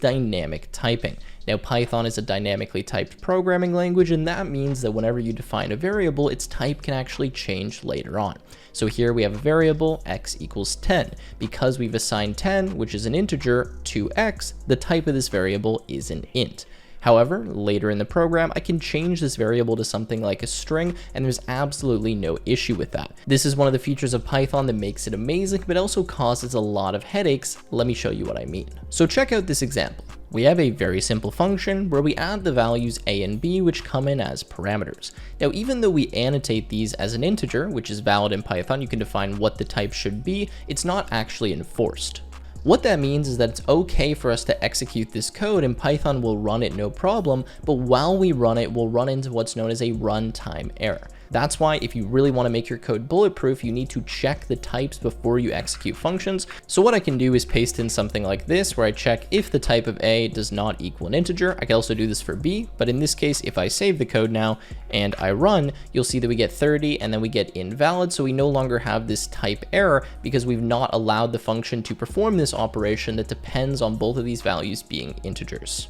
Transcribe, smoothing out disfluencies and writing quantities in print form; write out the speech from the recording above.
dynamic typing. Now, Python is a dynamically typed programming language, and that means that whenever you define a variable, its type can actually change later on. So here we have a variable x equals 10. Because we've assigned 10, which is an integer, to x, the type of this variable is an int. However, later in the program, I can change this variable to something like a string, and there's absolutely no issue with that. This is one of the features of Python that makes it amazing, but also causes a lot of headaches. Let me show you what I mean. So check out this example. We have a very simple function where we add the values a and b, which come in as parameters. Now, even though we annotate these as an integer, which is valid in Python, you can define what the type should be, it's not actually enforced. What that means is that it's okay for us to execute this code and Python will run it no problem, but while we run it, we'll run into what's known as a runtime error. That's why if you really want to make your code bulletproof, you need to check the types before you execute functions. So what I can do is paste in something like this, where I check if the type of a does not equal an integer. I can also do this for b, but in this case, if I save the code now and I run, you'll see that we get 30 and then we get invalid. So we no longer have this type error because we've not allowed the function to perform this operation that depends on both of these values being integers.